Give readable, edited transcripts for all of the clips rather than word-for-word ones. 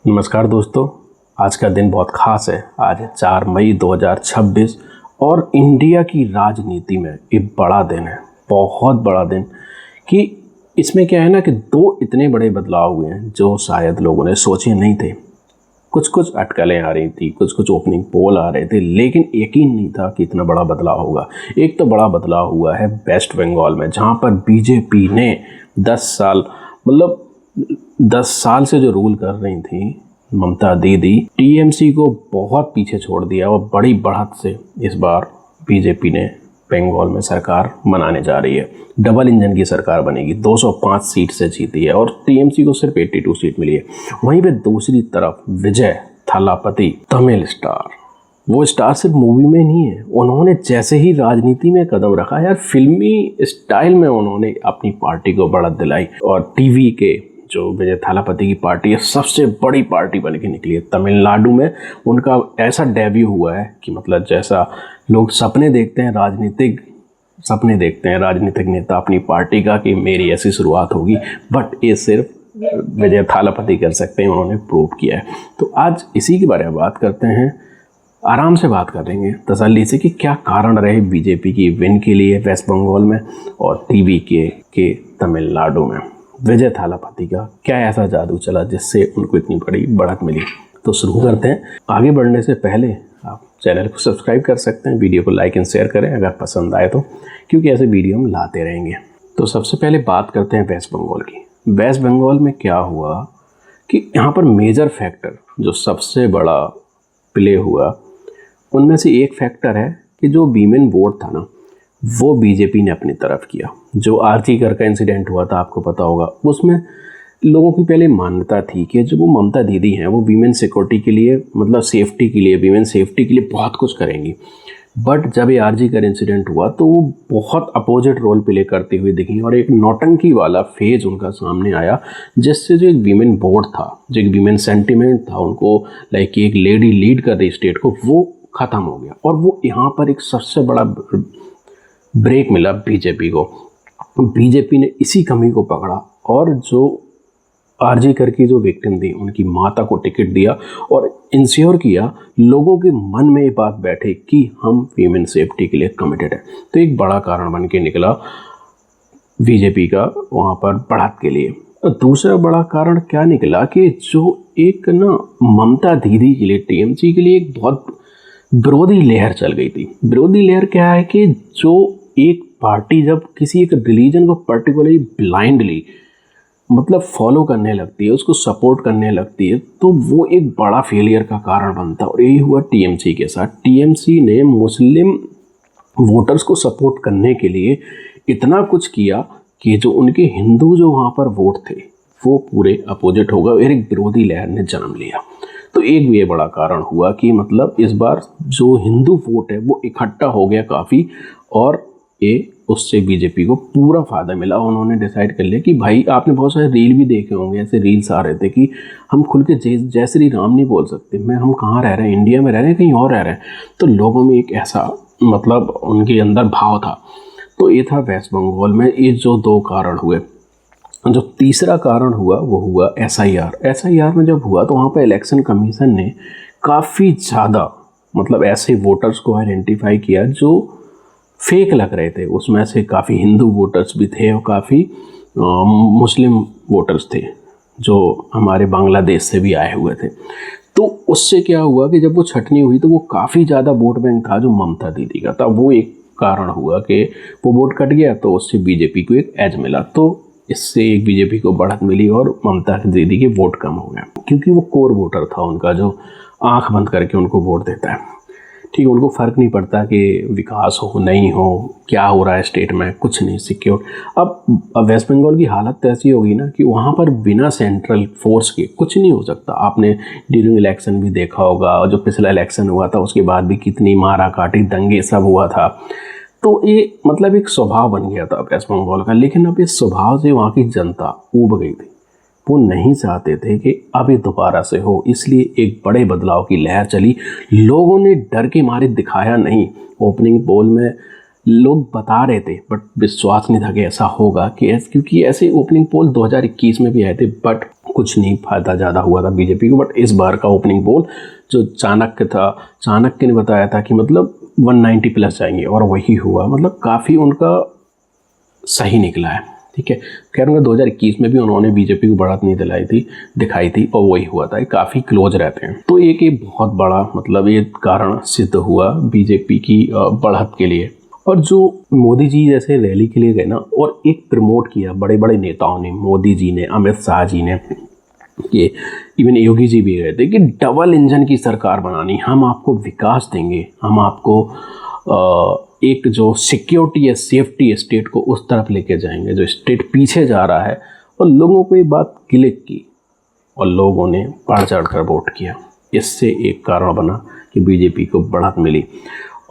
नमस्कार दोस्तों, आज का दिन बहुत ख़ास है। आज 4 मई 2026 और इंडिया की राजनीति में एक बड़ा दिन है, बहुत बड़ा दिन। कि इसमें क्या है ना कि दो इतने बड़े बदलाव हुए हैं जो शायद लोगों ने सोचे नहीं थे। कुछ कुछ अटकलें आ रही थी, कुछ कुछ ओपनिंग पोल आ रहे थे, लेकिन यकीन नहीं था कि इतना बड़ा बदलाव होगा। एक तो बड़ा बदलाव हुआ है वेस्ट बंगाल में, जहाँ पर बीजेपी ने 10 साल 10 साल से जो रूल कर रही थी ममता दीदी, टीएमसी को बहुत पीछे छोड़ दिया और बड़ी बढ़त से इस बार बीजेपी ने बंगाल में सरकार बनाने जा रही है। डबल इंजन की सरकार बनेगी, 205 सीट से जीती है और टीएमसी को सिर्फ 82 सीट मिली है। वहीं पे दूसरी तरफ विजय थालापति, तमिल स्टार, वो स्टार सिर्फ मूवी में नहीं है, उन्होंने जैसे ही राजनीति में कदम रखा यार, फिल्मी स्टाइल में उन्होंने अपनी पार्टी को बढ़त दिलाई और टीवी के जो विजय थालापति की पार्टी है सबसे बड़ी पार्टी बन के निकली है। तमिलनाडु में उनका ऐसा डेब्यू हुआ है कि मतलब जैसा लोग सपने देखते हैं राजनीतिक नेता अपनी पार्टी का कि मेरी ऐसी शुरुआत होगी, बट ये सिर्फ विजय थालापति कर सकते हैं, उन्होंने प्रूव किया है। तो आज इसी के बारे में बात करते हैं, आराम से बात करेंगे तसल्ली से कि क्या कारण रहे बीजेपी की विन के लिए वेस्ट बंगाल में और टीवी के तमिलनाडु में। विजय थालापति का क्या ऐसा जादू चला जिससे उनको इतनी बड़ी बढ़त मिली। तो शुरू करते हैं। आगे बढ़ने से पहले आप चैनल को सब्सक्राइब कर सकते हैं, वीडियो को लाइक एंड शेयर करें अगर पसंद आए तो, क्योंकि ऐसे वीडियो हम लाते रहेंगे। तो सबसे पहले बात करते हैं वेस्ट बंगाल की। वेस्ट बंगाल में क्या हुआ कि यहाँ पर मेजर फैक्टर जो सबसे बड़ा प्ले हुआ, उनमें से एक फैक्टर है कि जो वीमेन वोट था ना, वो बीजेपी ने अपनी तरफ किया। जो आरजी कर का इंसिडेंट हुआ था, आपको पता होगा, उसमें लोगों की पहले मान्यता थी कि जो वो ममता दीदी हैं वो वीमेन सिक्योरिटी के लिए, मतलब सेफ्टी के लिए, वीमेन सेफ्टी के लिए बहुत कुछ करेंगी। बट जब ये आरजी कर इंसिडेंट हुआ तो वो बहुत अपोजिट रोल प्ले करती हुई दिखी और एक नौटंकी वाला फेज उनका सामने आया, जिससे जो एक वीमेन बोर्ड था, जो एक वीमेन सेंटिमेंट था उनको, लाइक कि एक लेडी लीड कर रही स्टेट को, वो ख़त्म हो गया। और वो यहाँ पर एक सबसे बड़ा ब्रेक मिला बीजेपी को। बीजेपी ने इसी कमी को पकड़ा और जो आरजी कर की जो विक्टिम थी उनकी माता को टिकट दिया और इंश्योर किया लोगों के मन में ये बात बैठे कि हम वीमेन सेफ्टी के लिए कमिटेड है। तो एक बड़ा कारण बन के निकला बीजेपी का वहाँ पर बढ़त के लिए। दूसरा बड़ा कारण क्या निकला कि जो एक ना ममता दीदी के लिए, टीएमसी के लिए एक बहुत विरोधी लहर चल गई थी। विरोधी लहर क्या है कि जो एक पार्टी जब किसी एक रिलीजन को पर्टिकुलरली ब्लाइंडली मतलब फॉलो करने लगती है, उसको सपोर्ट करने लगती है, तो वो एक बड़ा फेलियर का कारण बनता है। और यही हुआ टीएमसी के साथ। टीएमसी ने मुस्लिम वोटर्स को सपोर्ट करने के लिए इतना कुछ किया कि जो उनके हिंदू जो वहाँ पर वोट थे वो पूरे अपोजिट हो गए और एक विरोधी लहर ने जन्म लिया। तो एक ये बड़ा कारण हुआ कि मतलब इस बार जो हिंदू वोट है वो इकट्ठा हो गया काफ़ी, और ये उससे बीजेपी को पूरा फ़ायदा मिला। उन्होंने डिसाइड कर लिया कि भाई, आपने बहुत सारे रील भी देखे होंगे, ऐसे रील्स आ रहे थे कि हम खुल के जय श्री राम नहीं बोल सकते, हम कहाँ रह रहे हैं, इंडिया में रह रहे हैं कहीं और रह रहे हैं। तो लोगों में एक ऐसा मतलब उनके अंदर भाव था। तो ये था वेस्ट बंगाल में ये जो दो कारण हुए। जो तीसरा कारण हुआ वो हुआ एसआईआर में जब हुआ तो वहाँ पर इलेक्शन कमीशन ने काफ़ी ज़्यादा मतलब ऐसे वोटर्स को आइडेंटिफाई किया जो फेक लग रहे थे। उसमें से काफ़ी हिंदू वोटर्स भी थे और काफ़ी मुस्लिम वोटर्स थे जो हमारे बांग्लादेश से भी आए हुए थे। तो उससे क्या हुआ कि जब वो छटनी हुई तो वो काफ़ी ज़्यादा वोट बैंक था जो ममता दीदी का था। वो एक कारण हुआ कि वो वोट कट गया, तो उससे बीजेपी को एक एज मिला। तो इससे एक बीजेपी को बढ़त मिली और ममता दीदी के वोट कम हो गया, क्योंकि वो कोर वोटर था उनका जो आंख बंद करके उनको वोट देता है। ठीक है, उनको फ़र्क नहीं पड़ता कि विकास हो नहीं हो, क्या हो रहा है स्टेट में, कुछ नहीं, सिक्योर। अब वेस्ट बंगाल की हालत तो ऐसी होगी ना कि वहाँ पर बिना सेंट्रल फोर्स के कुछ नहीं हो सकता। आपने ड्यूरिंग इलेक्शन भी देखा होगा, और जो पिछला इलेक्शन हुआ था उसके बाद भी कितनी मारा काटी, दंगे सब हुआ था। तो ये मतलब एक स्वभाव बन गया था वेस्ट बंगाल का। लेकिन अब इस स्वभाव से वहाँ की जनता ऊब गई थी। वो नहीं चाहते थे कि अब ये दोबारा से हो, इसलिए एक बड़े बदलाव की लहर चली। लोगों ने डर के मारे दिखाया नहीं। ओपनिंग पोल में लोग बता रहे थे बट विश्वास नहीं था कि ऐसा होगा, क्योंकि ऐसे ओपनिंग पोल 2021 में भी आए थे बट कुछ नहीं फायदा ज़्यादा हुआ था बीजेपी को। बट इस बार का ओपनिंग पोल जो चाणक्य था, चाणक्य ने बताया था कि मतलब 190 प्लस जाएंगे और वही हुआ, मतलब काफ़ी उनका सही निकला है। ठीक है, खैर उनका 2021 में भी उन्होंने बीजेपी को बढ़त नहीं दिखाई थी और वही हुआ था, काफ़ी क्लोज रहते हैं। तो एक बहुत बड़ा मतलब ये कारण सिद्ध हुआ बीजेपी की बढ़त के लिए। और जो मोदी जी जैसे रैली के लिए गए ना, और एक प्रमोट किया बड़े बड़े नेताओं ने, मोदी जी ने, अमित शाह जी ने, ये इवन योगी जी भी गए थे कि डबल इंजन की सरकार बनानी, हम आपको विकास देंगे, हम आपको एक जो सिक्योरिटी है, सेफ्टी स्टेट को उस तरफ लेके जाएंगे जो स्टेट पीछे जा रहा है। और लोगों को ये बात क्लिक की और लोगों ने बढ़ चढ़ कर वोट किया। इससे एक कारण बना कि बीजेपी को बढ़त मिली।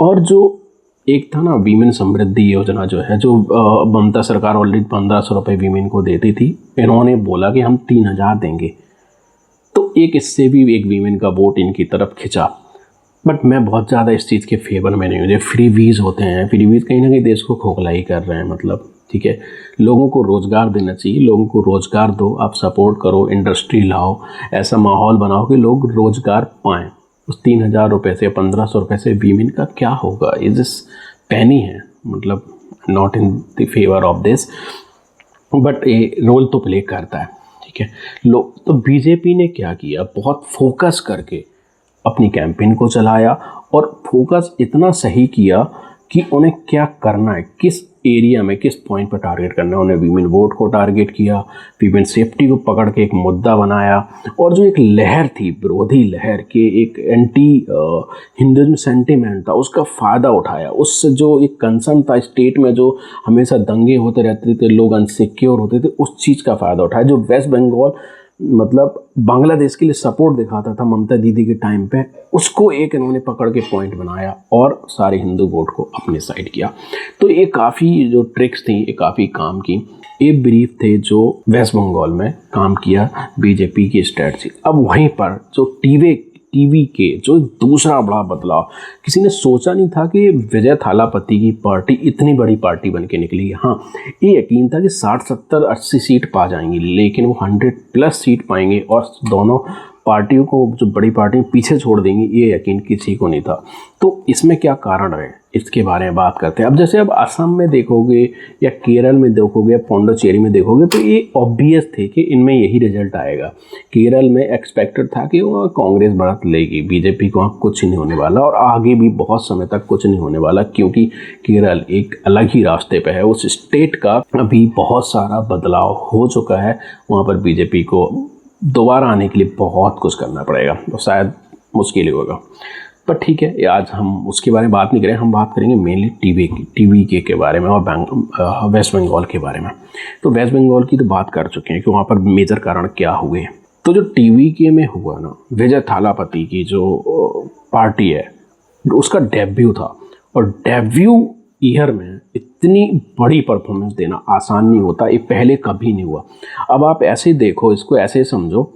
और जो एक था ना वीमेन समृद्धि योजना जो है, जो ममता सरकार ऑलरेडी 1500 रुपये वीमेन को देती थी, इन्होंने बोला कि हम 3000 देंगे, तो एक इससे भी एक वीमेन का वोट इनकी तरफ खिंचा। बट मैं बहुत ज़्यादा इस चीज़ के फेवर में नहीं हूँ। जो फ्री वीज़ होते हैं, फ्री वीज़ कहीं ना कहीं देश को खोखला ही कर रहे हैं, मतलब ठीक है, लोगों को रोज़गार देना चाहिए, लोगों को रोज़गार दो, आप सपोर्ट करो, इंडस्ट्री लाओ, ऐसा माहौल बनाओ कि लोग रोज़गार पाएँ। उस 3000 रुपये से 1500 रुपये से वीमेन का क्या होगा, ये जिस पैनी है, मतलब not in the favour of this, but ये रोल तो प्ले करता है। ठीक है, लोग तो बीजेपी ने क्या किया, बहुत फोकस करके अपनी कैंपेन को चलाया और फोकस इतना सही किया कि उन्हें क्या करना है, किस एरिया में किस पॉइंट पर टारगेट करना है। उन्हें वीमेन वोट को टारगेट किया, वीमेन सेफ्टी को पकड़ के एक मुद्दा बनाया। और जो एक लहर थी, विरोधी लहर के, एक एंटी हिंदुइज्म सेंटिमेंट था, उसका फ़ायदा उठाया। उससे जो एक कंसर्न था स्टेट में, जो हमेशा दंगे होते रहते थे, लोग अनसिक्योर होते थे, उस चीज़ का फ़ायदा उठाया। जो वेस्ट बंगाल मतलब बांग्लादेश के लिए सपोर्ट दिखाता था ममता दीदी के टाइम पे, उसको एक इन्होंने पकड़ के पॉइंट बनाया और सारे हिंदू वोट को अपने साइड किया। तो ये काफ़ी जो ट्रिक्स थी, ये काफ़ी काम की। ये ब्रीफ थे जो वेस्ट बंगाल में काम किया बीजेपी की स्ट्रेटजी। अब वहीं पर जो टीवी के जो दूसरा बड़ा बदलाव, किसी ने सोचा नहीं था कि विजय थालापति की पार्टी इतनी बड़ी पार्टी बन के निकली। हाँ, ये यकीन था कि 60, 70, 80 सीट पा जाएंगी, लेकिन वो 100+ सीट पाएंगे और दोनों पार्टियों को, जो बड़ी पार्टी पीछे छोड़ देंगी, ये यकीन किसी को नहीं था। तो इसमें क्या कारण है, इसके बारे में बात करते हैं। अब जैसे अब असम में देखोगे या केरल में देखोगे या पौंडीचेरी में देखोगे, तो ये ऑब्वियस थे कि इनमें यही रिजल्ट आएगा। केरल में एक्सपेक्टेड था कि वहाँ कांग्रेस बढ़त लेगी, बीजेपी को वहाँ कुछ नहीं होने वाला और आगे भी बहुत समय तक कुछ नहीं होने वाला, क्योंकि केरल एक अलग ही रास्ते पे है। उस स्टेट का अभी बहुत सारा बदलाव हो चुका है, वहाँ पर बीजेपी को दोबारा आने के लिए बहुत कुछ करना पड़ेगा, तो शायद मुश्किल ही होगा। पर ठीक है, आज हम उसके बारे में बात नहीं करें, हम बात करेंगे मेनली टीवी के बारे में और वेस्ट बंगाल के बारे में। तो वेस्ट बंगाल की तो बात कर चुके हैं कि वहाँ पर मेजर कारण क्या हुए। तो जो टीवी के में हुआ ना, विजय थालापति की जो पार्टी है, उसका डेब्यू था, और डेब्यू ईयर में इतनी बड़ी परफॉर्मेंस देना आसान नहीं होता, ये पहले कभी नहीं हुआ। अब आप ऐसे देखो, इसको ऐसे समझो,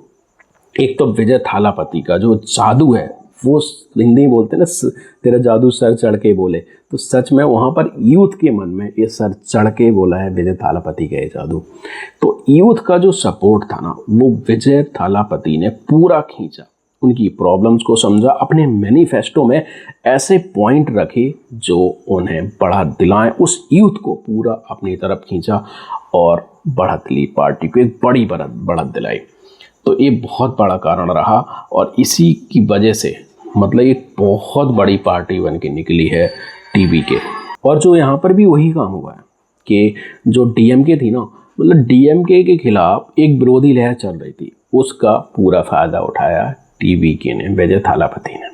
एक तो विजय थालापति का जो जादू है, वो हिंदी में बोलते हैं ना, तेरा जादू सर चढ़ के बोले, तो सच में वहाँ पर यूथ के मन में ये सर चढ़ के बोला है विजय थालापति का ये जादू। तो यूथ का जो सपोर्ट था ना, वो विजय थालापति ने पूरा खींचा, उनकी प्रॉब्लम्स को समझा, अपने मैनिफेस्टो में ऐसे पॉइंट रखे जो उन्हें बढ़त दिलाएं, उस यूथ को पूरा अपनी तरफ खींचा और बढ़त ली, पार्टी को एक बड़ी बढ़त दिलाई। तो ये बहुत बड़ा कारण रहा और इसी की वजह से मतलब एक बहुत बड़ी पार्टी बन के निकली है टीवी के। और जो यहाँ पर भी वही काम हुआ है कि जो डीएमके थी ना, मतलब डीएमके के खिलाफ एक विरोधी लहर चल रही थी, उसका पूरा फ़ायदा उठाया टीवी के ने, विजय थालापति ने।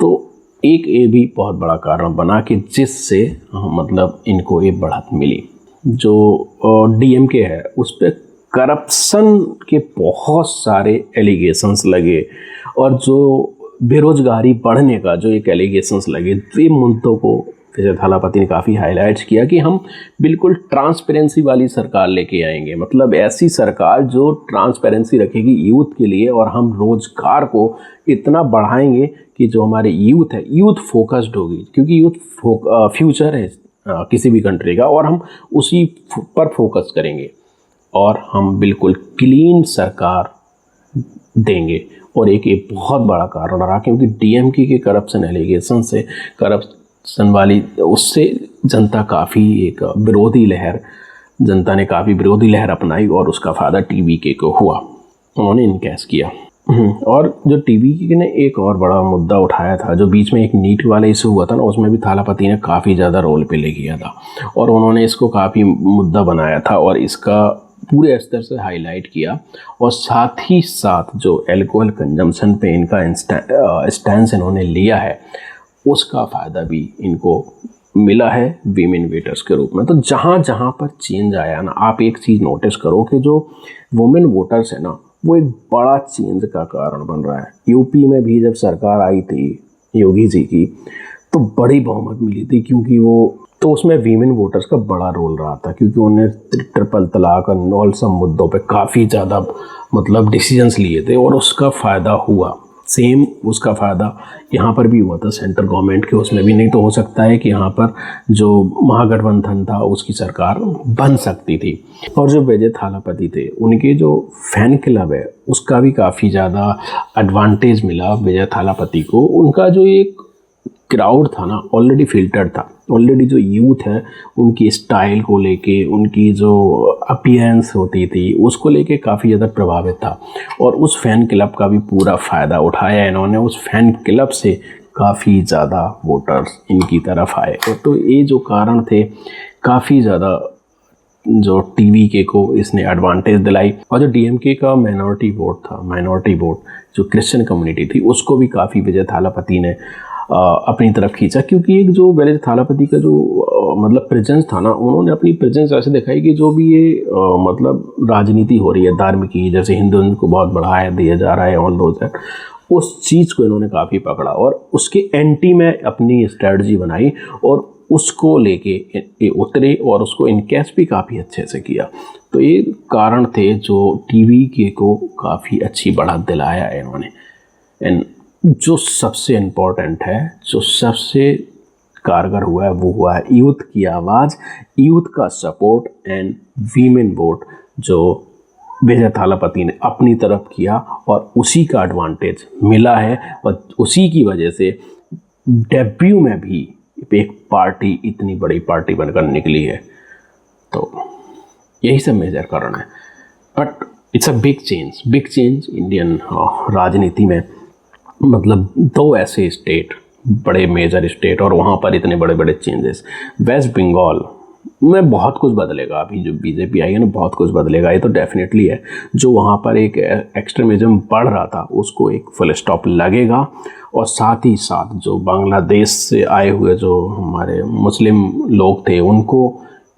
तो एक ये भी बहुत बड़ा कारण बना कि जिससे मतलब इनको ये बढ़त मिली। जो डीएमके है उस पर करप्शन के बहुत सारे एलिगेशंस लगे और जो बेरोजगारी बढ़ने का जो एक एलिगेशंस लगे, वे मुद्दों को विजय थालापति ने काफ़ी हाईलाइट्स किया कि हम बिल्कुल ट्रांसपेरेंसी वाली सरकार लेके आएंगे, मतलब ऐसी सरकार जो ट्रांसपेरेंसी रखेगी यूथ के लिए, और हम रोज़गार को इतना बढ़ाएंगे कि जो हमारे यूथ है, यूथ फोकस्ड होगी, क्योंकि यूथ फ्यूचर है किसी भी कंट्री का, और हम उसी पर फोकस करेंगे और हम बिल्कुल क्लीन सरकार देंगे। और एक ये बहुत बड़ा कारण रहा, क्योंकि डीएमके के करप्शन एलिगेशन से, करप्शन वाली उससे जनता काफ़ी एक विरोधी लहर, जनता ने काफ़ी विरोधी लहर अपनाई और उसका फ़ायदा टीवीके को हुआ, उन्होंने इनकैश किया। और जो टीवीके ने एक और बड़ा मुद्दा उठाया था, जो बीच में एक नीट वाला इशू हुआ था ना, उसमें भी थालापति ने काफ़ी ज़्यादा रोल प्ले किया था और उन्होंने इसको काफ़ी मुद्दा बनाया था और इसका पूरे स्तर से हाईलाइट किया। और साथ ही साथ जो एल्कोहल कंजम्पशन पे इनका स्टैंस इन्होंने लिया है, उसका फ़ायदा भी इनको मिला है वीमेन वोटर्स के रूप में। तो जहाँ जहाँ पर चेंज आया ना, आप एक चीज़ नोटिस करो कि जो वुमेन वोटर्स है ना, वो एक बड़ा चेंज का कारण बन रहा है। यूपी में भी जब सरकार आई थी योगी जी की, तो बड़ी बहुमत मिली थी, क्योंकि वो तो उसमें वीमेन वोटर्स का बड़ा रोल रहा था, क्योंकि उन्होंने ट्रिपल तलाक और ऑल सब मुद्दों पे काफ़ी ज़्यादा मतलब डिसीजंस लिए थे और उसका फ़ायदा हुआ। सेम उसका फ़ायदा यहाँ पर भी हुआ था सेंट्रल गवर्नमेंट के उसमें भी। नहीं तो हो सकता है कि यहाँ पर जो महागठबंधन था उसकी सरकार बन सकती थी। और जो विजय थालापति थे, उनके जो फैन क्लब है उसका भी काफ़ी ज़्यादा एडवांटेज मिला विजय थालापति को। उनका जो एक क्राउड था ना, ऑलरेडी फिल्टर्ड था, ऑलरेडी जो यूथ है उनकी स्टाइल को लेके, उनकी जो अपीयरेंस होती थी उसको लेके काफ़ी ज़्यादा प्रभावित था और उस फैन क्लब का भी पूरा फ़ायदा उठाया इन्होंने। उस फैन क्लब से काफ़ी ज़्यादा वोटर्स इनकी तरफ आए। तो ये जो कारण थे, काफ़ी ज़्यादा जो टीवीके को इसने एडवांटेज दिलाई। और जो डीएमके का माइनॉरिटी वोट था, माइनॉरिटी वोट जो क्रिश्चियन कम्युनिटी थी, उसको भी काफ़ी विजय थालापति ने अपनी तरफ खींचा, क्योंकि एक जो विजय थालापति का जो मतलब प्रेजेंस था ना, उन्होंने अपनी प्रेजेंस ऐसे दिखाई कि जो भी ये मतलब राजनीति हो रही है धार्मिक की, जैसे हिंदुत्व को बहुत बढ़ाया दिया जा रहा है ऑल दोज, उस चीज़ को इन्होंने काफ़ी पकड़ा और उसके एंटी में अपनी स्ट्रेटजी बनाई और उसको लेके उतरे और उसको इनकैश भी काफ़ी अच्छे से किया। तो ये कारण थे जो टीवीके को काफ़ी अच्छी बढ़त दिलाया है इन्होंने। एंड जो सबसे इम्पोर्टेंट है, जो सबसे कारगर हुआ है, वो हुआ है यूथ की आवाज़, यूथ का सपोर्ट एंड वीमेन वोट, जो विजय थालापति ने अपनी तरफ किया और उसी का एडवांटेज मिला है। और उसी की वजह से डेब्यू में भी एक पार्टी इतनी बड़ी पार्टी बनकर निकली है। तो यही सब मेजर कारण है। But it's a big change Indian राजनीति में। मतलब दो ऐसे स्टेट, बड़े मेजर स्टेट, और वहाँ पर इतने बड़े बड़े चेंजेस। वेस्ट बंगाल में बहुत कुछ बदलेगा, अभी जो बीजेपी आई है ना, बहुत कुछ बदलेगा, ये तो डेफिनेटली है। जो वहाँ पर एक एक्सट्रीमिज्म बढ़ रहा था उसको एक फुल स्टॉप लगेगा। और साथ ही साथ जो बांग्लादेश से आए हुए जो हमारे मुस्लिम लोग थे उनको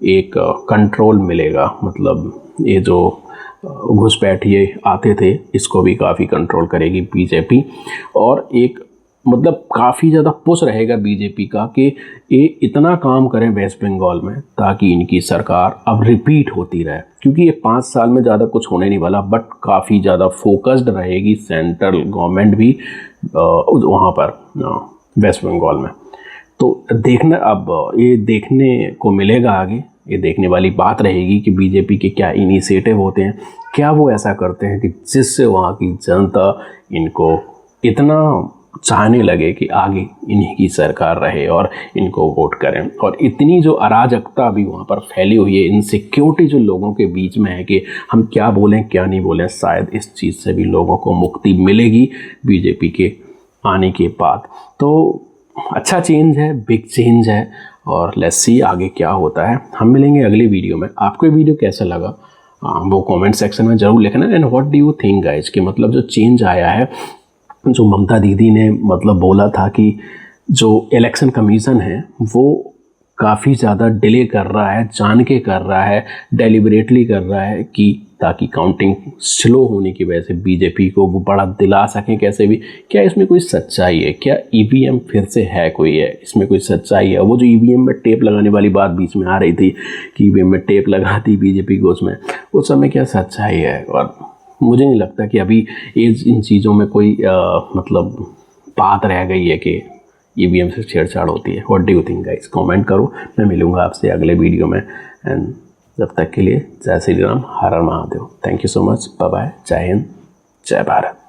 एक कंट्रोल मिलेगा। मतलब ये जो घुसपैठिए आते थे इसको भी काफ़ी कंट्रोल करेगी बीजेपी। और एक मतलब काफ़ी ज़्यादा पुश रहेगा बीजेपी का कि ये इतना काम करें वेस्ट बंगाल में ताकि इनकी सरकार अब रिपीट होती रहे, क्योंकि ये 5 साल में ज़्यादा कुछ होने नहीं वाला। बट काफ़ी ज़्यादा फोकस्ड रहेगी सेंट्रल गवर्नमेंट भी वहाँ पर वेस्ट बंगाल में। तो देखना, अब ये देखने को मिलेगा आगे, ये देखने वाली बात रहेगी कि बीजेपी के क्या इनिशिएटिव होते हैं, क्या वो ऐसा करते हैं कि जिससे वहाँ की जनता इनको इतना चाहने लगे कि आगे इन्हीं की सरकार रहे और इनको वोट करें। और इतनी जो अराजकता अभी वहाँ पर फैली हुई है, इनसिक्योरिटी जो लोगों के बीच में है कि हम क्या बोलें क्या नहीं बोलें, शायद इस चीज़ से भी लोगों को मुक्ति मिलेगी बीजेपी के आने के बाद। तो अच्छा चेंज है, बिग चेंज है, और लेट्स सी आगे क्या होता है। हम मिलेंगे अगली वीडियो में। आपको ये वीडियो कैसा लगा वो कमेंट सेक्शन में ज़रूर लिखना। And what do you think guys, कि मतलब जो चेंज आया है, जो ममता दीदी ने मतलब बोला था कि जो इलेक्शन कमीशन है वो काफ़ी ज़्यादा डिले कर रहा है, जान के कर रहा है, डेलिबरेटली कर रहा है कि ताकि काउंटिंग स्लो होने की वजह से बीजेपी को वो बड़ा दिला सकें कैसे भी। क्या इसमें कोई सच्चाई है? क्या ईवीएम फिर से है कोई है इसमें कोई सच्चाई है? वो जो ईवीएम में टेप लगाने वाली बात बीच में आ रही थी कि ईवीएम में टेप लगा दी बीजेपी को, उसमें उस समय क्या सच्चाई है? और मुझे नहीं लगता कि अभी इन चीज़ों में कोई मतलब बात रह गई है कि ईवीएम से छेड़छाड़ होती है। What do you think guys? Comment करो। मैं मिलूंगा आपसे अगले वीडियो में, एंड जब तक के लिए जय श्री राम, हर हर Mahadev. Thank you so much, bye bye, जय हिंद, जय भारत।